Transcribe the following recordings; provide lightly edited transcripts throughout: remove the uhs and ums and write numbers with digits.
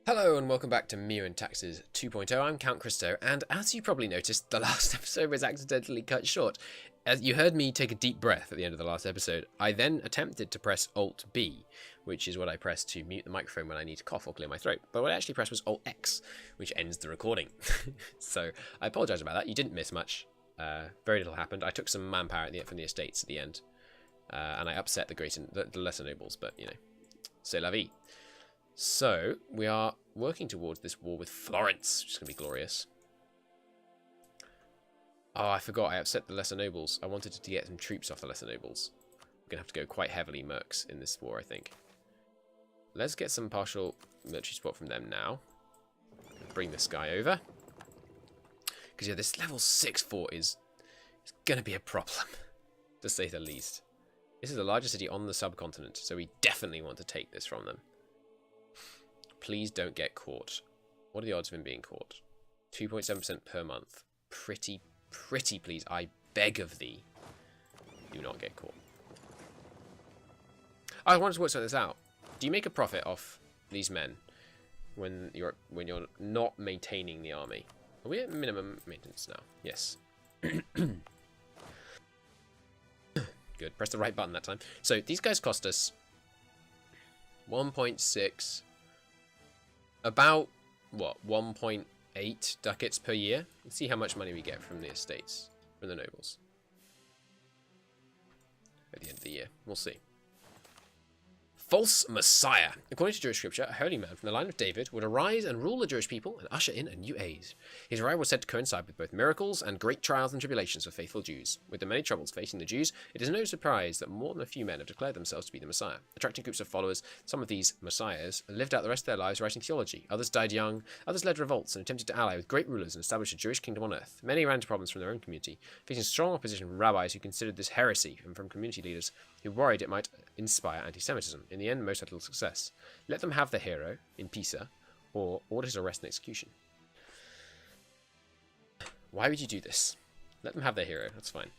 Hello and welcome back to MEIOU Taxes 2.0. I'm Count Christo, and as you probably noticed, the last episode was accidentally cut short. As you heard me take a deep breath at the end of the last episode, I then attempted to press Alt-B, which is what I press to mute the microphone when I need to cough or clear my throat. But what I actually pressed was Alt-X, which ends the recording. So I apologise about that. You didn't miss much. Very little happened. I took some manpower from the estates at the end, and I upset the lesser nobles, but you know, c'est la vie. So, we are working towards this war with Florence, which is going to be glorious. Oh, I forgot, I upset the lesser nobles. I wanted to get some troops off the lesser nobles. We're going to have to go quite heavily mercs in this war, I think. Let's get some partial military support from them now. Bring this guy over. Because, yeah, this level 6 fort is going to be a problem, to say the least. This is the largest city on the subcontinent, so we definitely want to take this from them. Please don't get caught. What are the odds of him being caught? 2.7% per month. Pretty please. I beg of thee. Do not get caught. I wanted to work this out. Do you make a profit off these men when you're not maintaining the army? Are we at minimum maintenance now? Yes. Good. Press the right button that time. So these guys cost us 1.6. About, what, 1.8 ducats per year? Let's see how much money we get from the estates, from the nobles. At the end of the year. We'll see. False Messiah. According to Jewish scripture, a holy man from the line of David would arise and rule the Jewish people and usher in a new age. His arrival was said to coincide with both miracles and great trials and tribulations for faithful Jews. With the many troubles facing the Jews, it is no surprise that more than a few men have declared themselves to be the Messiah. Attracting groups of followers, some of these messiahs lived out the rest of their lives writing theology. Others died young, others led revolts and attempted to ally with great rulers and establish a Jewish kingdom on earth. Many ran into problems from their own community, facing strong opposition from rabbis who considered this heresy and from community leaders who worried it might inspire anti-Semitism. In the end, most had little success. Let them have the hero in Pisa, or order his arrest and execution. Why would you do this? Let them have their hero. That's fine.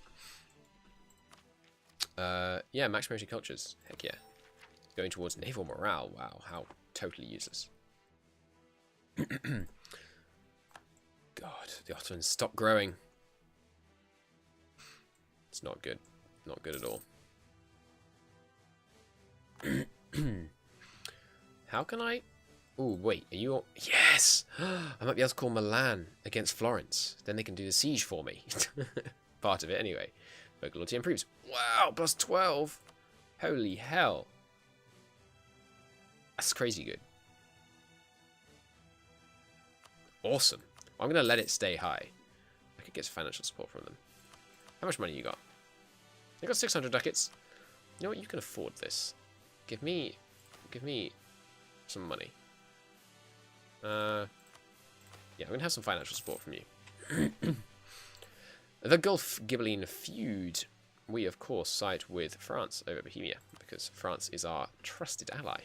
Yeah, max military cultures. Heck yeah. Going towards naval morale. Wow, how totally useless. God, the Ottomans, stop growing. It's not good. Not good at all. How can I... Ooh, wait, are you... Yes! I might be able to call Milan against Florence. Then they can do the siege for me. Part of it, anyway. Local loyalty improves. Wow, plus 12! Holy hell. That's crazy good. Awesome. I'm going to let it stay high. I could get some financial support from them. How much money you got? I got 600 ducats. You know what? You can afford this. Give me some money. Yeah, I'm going to have some financial support from you. The Gulf Ghibelline feud. We, of course, side with France over Bohemia, because France is our trusted ally.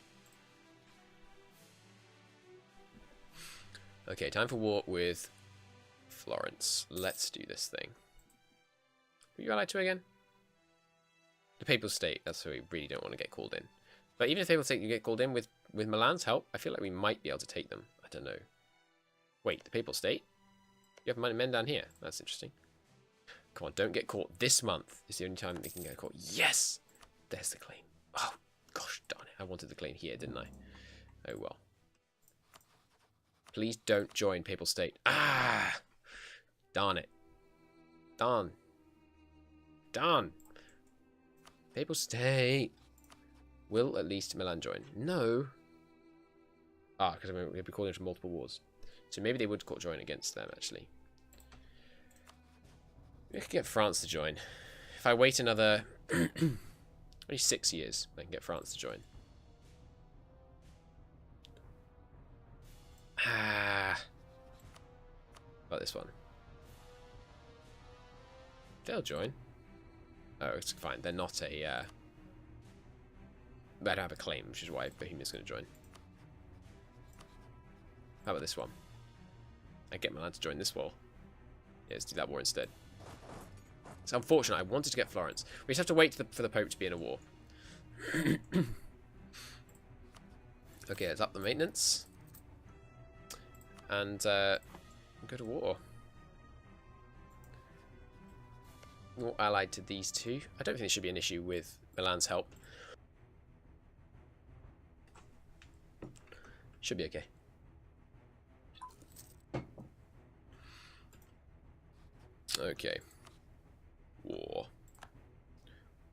Okay, time for war with Florence. Let's do this thing. Who are you allied to again? The Papal State. That's who we really don't want to get called in. But even if the Papal State you get called in with Milan's help, I feel like we might be able to take them. I don't know. Wait, the Papal State? You have men down here. That's interesting. Come on, don't get caught this month. It's the only time they can get caught. Yes! There's the claim. Oh, gosh darn it. I wanted the claim here, didn't I? Oh, well. Please don't join Papal State. Ah! Darn it. Darn. Darn. Papal State. Will at least Milan join? No. Ah, because we'll be calling into multiple wars. So maybe they would join against them, actually. We could get France to join. If I wait another... only 6 years, I can get France to join. Ah. About this one. They'll join. Oh, it's fine. They're not a... They don't have a claim, which is why Bohemia's going to join. How about this one? I get Milan to join this war. Yeah, let's do that war instead. It's unfortunate. I wanted to get Florence. We just have to wait for the Pope to be in a war. Okay, let's up the maintenance. and go to war. More allied to these two. I don't think there should be an issue with Milan's help. Should be okay. Okay. War.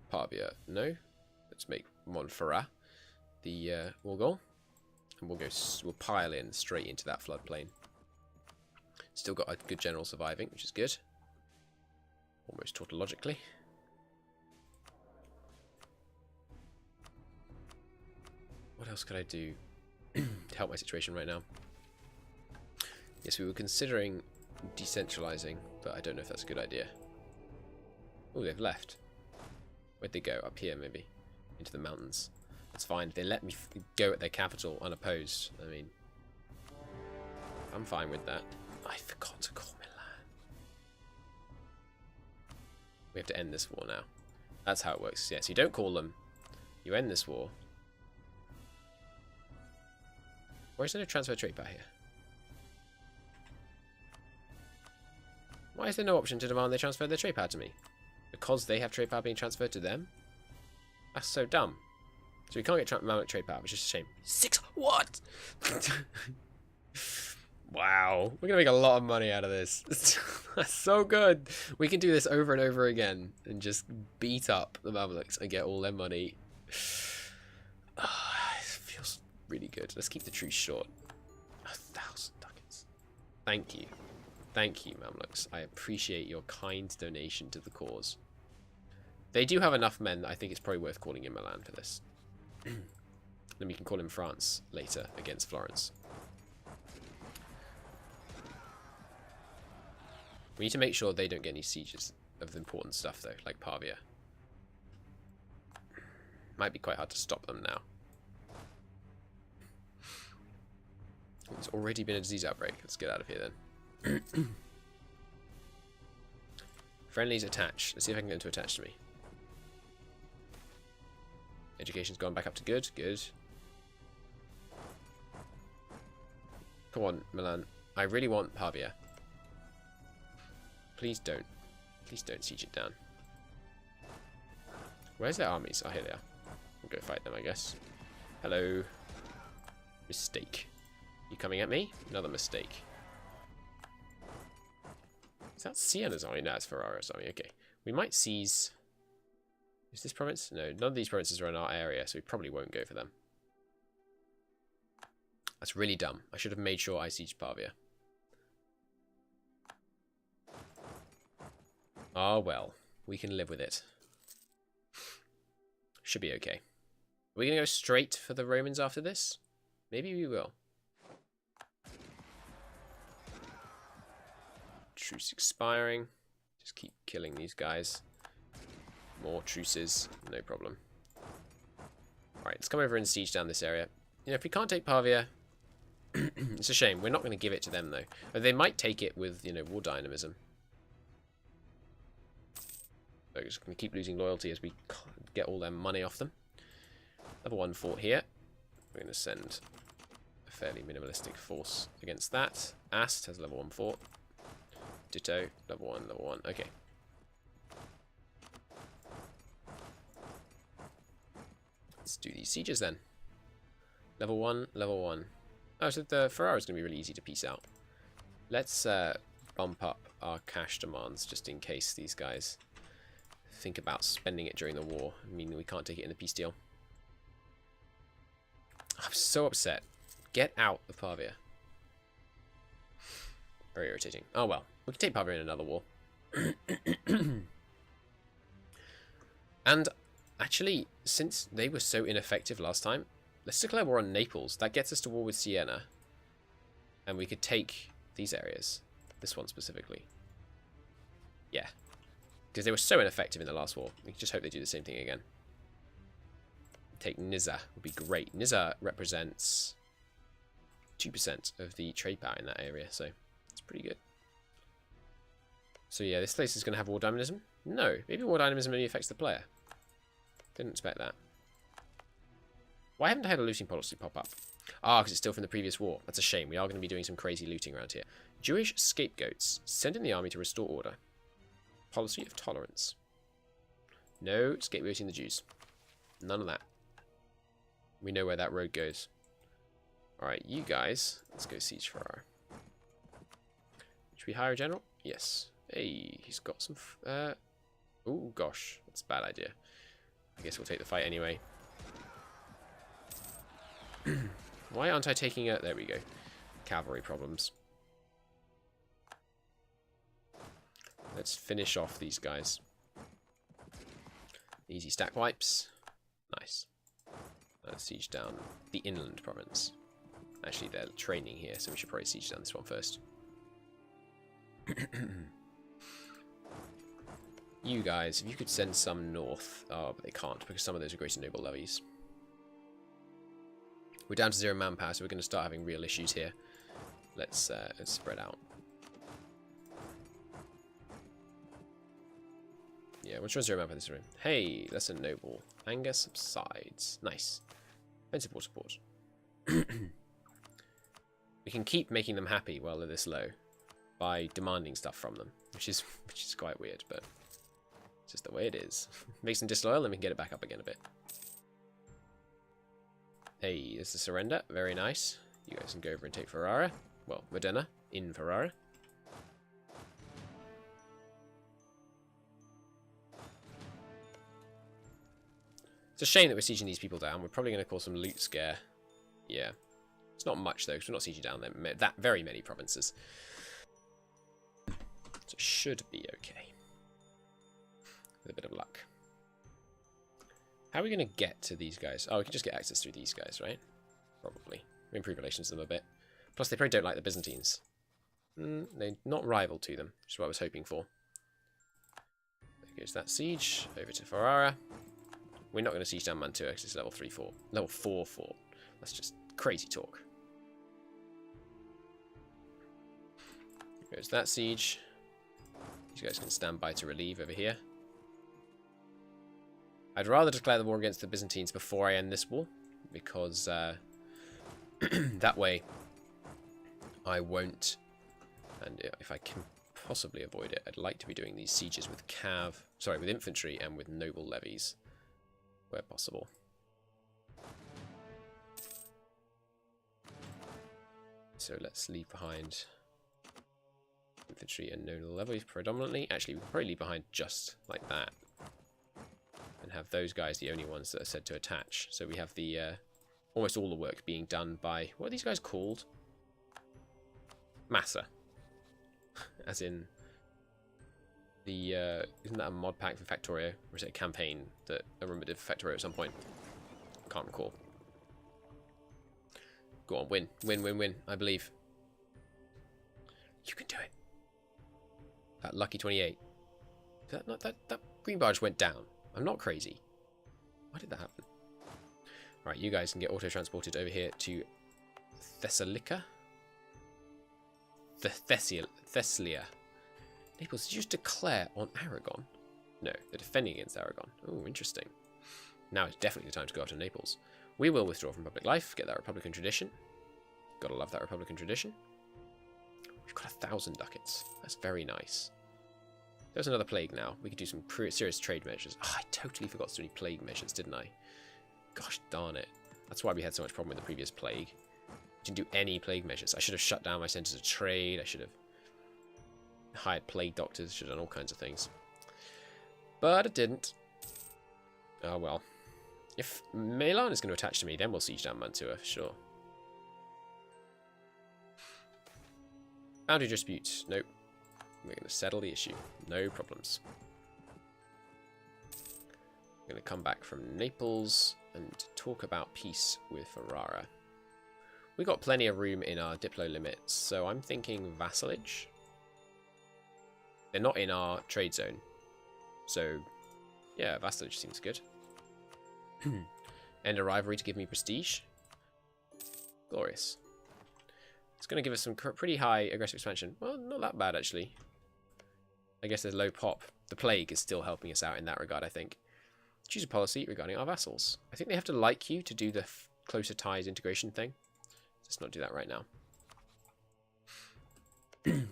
Pavia. No. Let's make Montferrat the war goal. And we'll pile in straight into that floodplain. Still got a good general surviving, which is good. Almost tautologically. What else could I do to help my situation right now? Yes, we were considering decentralizing, but I don't know if that's a good idea. Oh, they've left. Where'd they go? Up here, maybe. Into the mountains. That's fine. They let me go at their capital unopposed. I mean, I'm fine with that. I forgot to call Milan. We have to end this war now. That's how it works. Yeah, so you don't call them. You end this war. Why is there no transfer trade power here? Why is there no option to demand they transfer their trade power to me? Because they have trade power being transferred to them? That's so dumb. So we can't get mammoth trade power, which is a shame. 6 what? Wow. We're going to make a lot of money out of this. That's so good. We can do this over and over again and just beat up the Mamluks and get all their money. It feels really good. Let's keep the truce short. 1,000 ducats. Thank you. Thank you, Mamluks. I appreciate your kind donation to the cause. They do have enough men that I think it's probably worth calling in Milan for this. Then we can call in France later against Florence. We need to make sure they don't get any sieges of the important stuff, though, like Pavia. Might be quite hard to stop them now. There's already been a disease outbreak. Let's get out of here, then. Friendlies attach. Let's see if I can get them to attach to me. Education's gone back up to good. Good. Come on, Milan. I really want Pavia. Please don't. Please don't siege it down. Where's their armies? Oh, here they are. We'll go fight them, I guess. Hello. Mistake. You coming at me? Another mistake. Is that Siena's army? No, it's Ferrara's army. Okay. We might seize... Is this province? No, none of these provinces are in our area, so we probably won't go for them. That's really dumb. I should have made sure I sieged Pavia. Ah, well. We can live with it. Should be okay. Are we going to go straight for the Romans after this? Maybe we will. Truce expiring. Just keep killing these guys. More truces. No problem. Alright, let's come over and siege down this area. You know, if we can't take Pavia, it's a shame. We're not going to give it to them, though. They might take it with, you know, war dynamism. So we're just going to keep losing loyalty as we get all their money off them. Level 1 fort here. We're going to send a fairly minimalistic force against that. Ast has level 1 fort. Ditto. Level 1, level 1. Okay. Let's do these sieges then. Level 1, level 1. Oh, so the Ferrara is going to be really easy to piece out. Let's bump up our cash demands just in case these guys think about spending it during the war. I mean, we can't take it in the peace deal. I'm so upset. Get out of Pavia. Very irritating. Oh well, we can take Pavia in another war. And actually, since they were so ineffective last time, let's declare war on Naples. That gets us to war with Siena. And we could take these areas. This one specifically. Yeah. Because they were so ineffective in the last war. We just hope they do the same thing again. Take Nizza would be great. Nizza represents 2% of the trade power in that area, so it's pretty good. So yeah, this place is going to have war dynamism? No, maybe war dynamism only affects the player. Didn't expect that. Why haven't I had a looting policy pop up? Ah, because it's still from the previous war. That's a shame. We are going to be doing some crazy looting around here. Jewish scapegoats. Send in the army to restore order. Policy of tolerance. No scapegoating the Jews. None of that. We know where that road goes. Alright, you guys. Let's go siege Ferrara. Should we hire a general? Yes. Hey, he's got some... oh, gosh. That's a bad idea. I guess we'll take the fight anyway. Why aren't I taking a... There we go. Cavalry problems. Let's finish off these guys. Easy stack wipes. Nice. Let's siege down the inland province. Actually, they're training here, so we should probably siege down this one first. You guys, if you could send some north... Oh, but they can't, because some of those are great and noble levies. We're down to 0 manpower, so we're going to start having real issues here. Let's spread out. Yeah, we'll try 0 manpower this room. Hey, lesser noble. Anger subsides. Nice. Offensive war support. We can keep making them happy while they're this low by demanding stuff from them, which is quite weird, but it's just the way it is. Makes them disloyal, then we can get it back up again a bit. Hey, this is surrender. Very nice. You guys can go over and take Ferrara. Well, Modena in Ferrara. It's a shame that we're sieging these people down. We're probably going to cause some loot scare. Yeah. It's not much, though, because we're not sieging down that very many provinces. So it should be okay. With a bit of luck. How are we going to get to these guys? Oh, we can just get access through these guys, right? Probably. We improve relations with them a bit. Plus, they probably don't like the Byzantines. They're not rival to them, which is what I was hoping for. There goes that siege. Over to Ferrara. We're not going to siege down Mantua because it's level 3-4. Level 4-4. That's just crazy talk. There goes that siege. These guys can stand by to relieve over here. I'd rather declare the war against the Byzantines before I end this war, because that way I won't, and if I can possibly avoid it, I'd like to be doing these sieges with with infantry and with noble levies, where possible. So let's leave behind infantry and noble levies predominantly. Actually, we can probably leave behind just like that. And have those guys the only ones that are said to attach. So we have the almost all the work being done by... What are these guys called? Massa. As in... the isn't that a mod pack for Factorio? Or is it a campaign that I remember did for Factorio at some point? Can't recall. Go on, win. Win, win, win. I believe. You can do it. That lucky 28. That green barge went down. I'm not crazy. Why did that happen? Right, you guys can get auto-transported over here to Thessalica. Thessalia. Naples, did you just declare on Aragon? No, they're defending against Aragon. Oh, interesting. Now it's definitely the time to go after Naples. We will withdraw from public life, get that Republican tradition. Gotta love that Republican tradition. We've got 1,000 ducats. That's very nice. There's another plague now. We could do some serious trade measures. Oh, I totally forgot to do any plague measures, didn't I? Gosh darn it. That's why we had so much problem with the previous plague. Didn't do any plague measures. I should have shut down my centers of trade. I should have hired plague doctors. Should have done all kinds of things. But it didn't. Oh well. If Milan is going to attach to me, then we'll siege down Mantua, for sure. Boundary dispute. Nope. We're going to settle the issue. No problems. We're going to come back from Naples and talk about peace with Ferrara. We've got plenty of room in our diplo limits, so I'm thinking vassalage. They're not in our trade zone. So, yeah, vassalage seems good. End a rivalry to give me prestige. Glorious. It's going to give us some pretty high aggressive expansion. Well, not that bad, actually. I guess there's low pop. The plague is still helping us out in that regard, I think. Choose a policy regarding our vassals. I think they have to like you to do the closer ties integration thing. Let's not do that right now.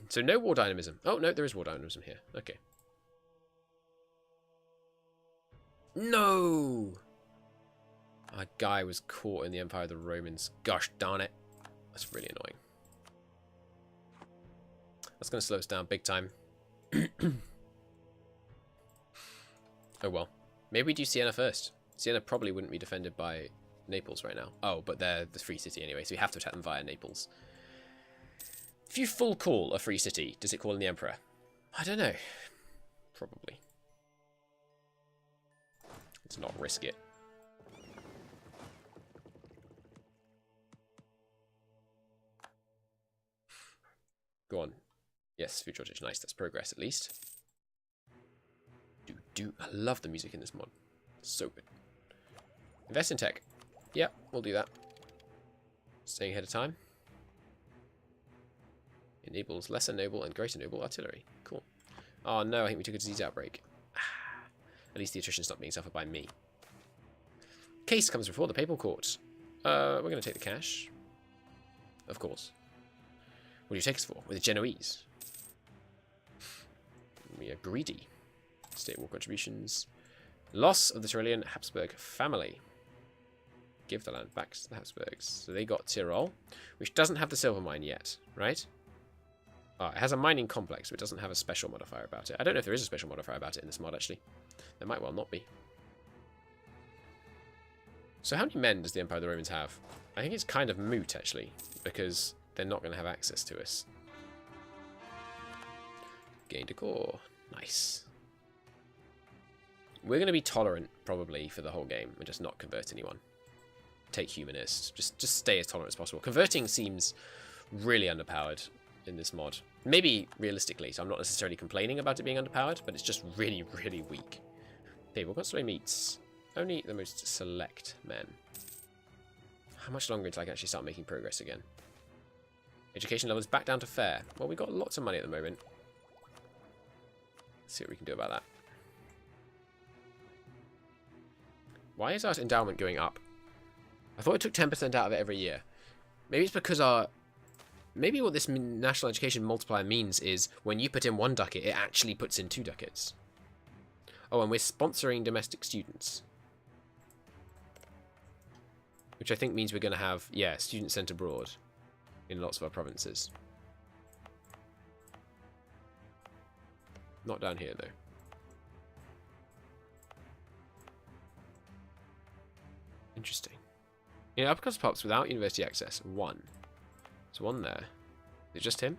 So no war dynamism. Oh, no, there is war dynamism here. Okay. No! Our guy was caught in the Empire of the Romans. Gosh darn it. That's really annoying. That's going to slow us down big time. Oh well. Maybe we do Siena first. Siena probably wouldn't be defended by Naples right now. Oh, but they're the free city anyway, so we have to attack them via Naples. If you full call a free city, does it call in the Emperor? I don't know. Probably. Let's not risk it. Go on. Yes, food shortage. Nice, that's progress at least. I love the music in this mod. So good. Invest in tech. Yep, we'll do that. Staying ahead of time. Enables lesser noble and greater noble artillery. Cool. Oh no, I think we took a disease outbreak. At least the attrition's not being suffered by me. Case comes before the papal court. We're going to take the cash. Of course. What do you take us for? With the Genoese. We are greedy. State war contributions. Loss of the Tyrolean Habsburg family. Give the land back to the Habsburgs. So they got Tyrol, which doesn't have the silver mine yet, right? Oh, it has a mining complex, but it doesn't have a special modifier about it. I don't know if there is a special modifier about it in this mod, actually. There might well not be. So how many men does the Empire of the Romans have? I think it's kind of moot, actually, because they're not going to have access to us. Gain decor. Nice. We're going to be tolerant, probably, for the whole game, and just not convert anyone. Take humanist. Just stay as tolerant as possible. Converting seems really underpowered in this mod. Maybe realistically, so I'm not necessarily complaining about it being underpowered, but it's just really, really weak. Okay, what constantly meets only the most select men. How much longer until I can actually start making progress again? Education level is back down to fair. Well, we've got lots of money at the moment. Let's see what we can do about that. Why is our endowment going up? I thought it took 10% out of it every year. Maybe it's because our... Maybe what this national education multiplier means is when you put in 1 ducat, it actually puts in 2 ducats. Oh, and we're sponsoring domestic students. Which I think means we're going to have, yeah, students sent abroad in lots of our provinces. Not down here, though. Interesting. Yeah, upper class pops without university access. 1. There's 1 there. Is it just him?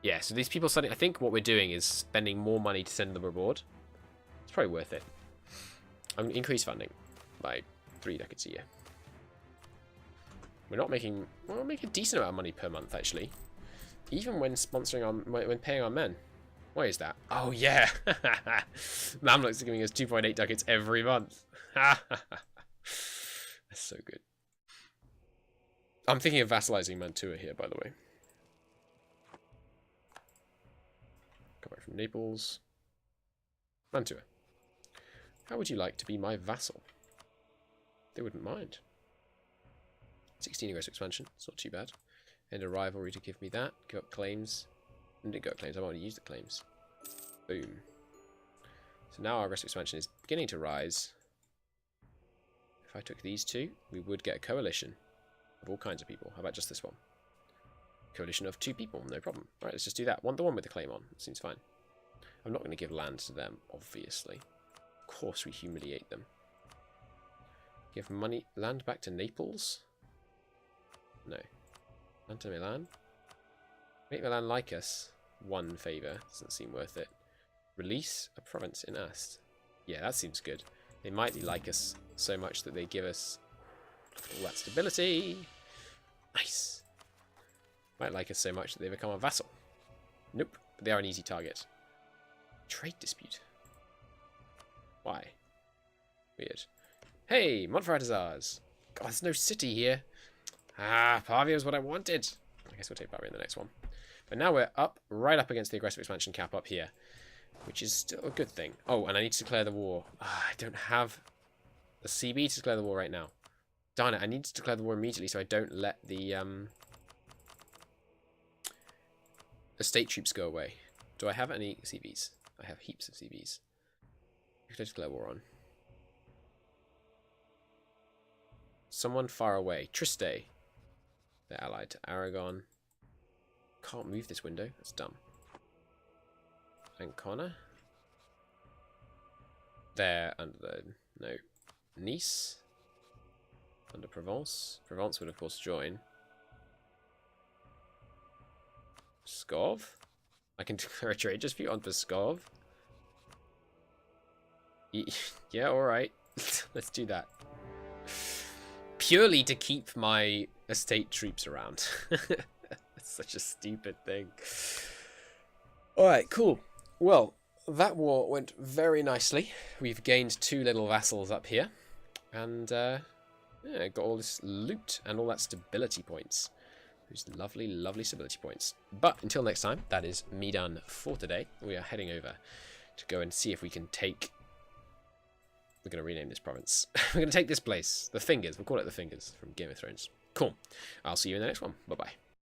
Yeah, so these people studying... I think what we're doing is spending more money to send them abroad. It's probably worth it. I'm going to increase funding by 3 ducats a year. We're not making... Well, we'll make a decent amount of money per month, actually. Even when sponsoring our... when paying our men. Why is that? Oh, yeah! Mamluks are giving us 2.8 ducats every month. That's so good. I'm thinking of vassalizing Mantua here, by the way. Come back from Naples. Mantua. How would you like to be my vassal? They wouldn't mind. 16 aggressive expansion. It's not too bad. End a rivalry to give me that. Give up claims. I didn't go up claims. I want to use the claims. Boom. So now our aggressive expansion is beginning to rise. If I took these 2, we would get a coalition of all kinds of people. How about just this one? Coalition of 2 people, no problem. Alright, let's just do that. The one with the claim on. That seems fine. I'm not going to give land to them, obviously. Of course we humiliate them. Give money, land back to Naples? No. Land to Milan? Make Milan like us. 1 favour. Doesn't seem worth it. Release a province in Ast. Yeah, that seems good. They might like us so much that they give us all that stability. Nice. Might like us so much that they become a vassal. Nope, but they are an easy target. Trade dispute. Why? Weird. Hey, Montferrat. God, there's no city here. Ah, Pavia is what I wanted. I guess we'll take Pavia in the next one. But now we're up, right up against the aggressive expansion cap up here, which is still a good thing. Oh, and I need to declare the war. I don't have a CB to declare the war right now. Darn it, I need to declare the war immediately so I don't let the estate troops go away. Do I have any CVs? I have heaps of CVs. Who could I declare war on? Someone far away. Triste. They're allied to Aragon. Can't move this window. That's dumb. Ancona. They're under the... No. Nice. Under Provence. Provence would, of course, join. Pskov. I can declare a trade dispute on Pskov. Yeah, alright. Let's do that. Purely to keep my estate troops around. That's such a stupid thing. Alright, cool. Well, that war went very nicely. We've gained 2 little vassals up here. And, yeah, got all this loot and all that stability points. Those lovely, lovely stability points. But until next time, that is me done for today. We are heading over to go and see if we can take... We're going to rename this province. We're going to take this place. The Fingers. We'll call it the Fingers from Game of Thrones. Cool. I'll see you in the next one. Bye-bye.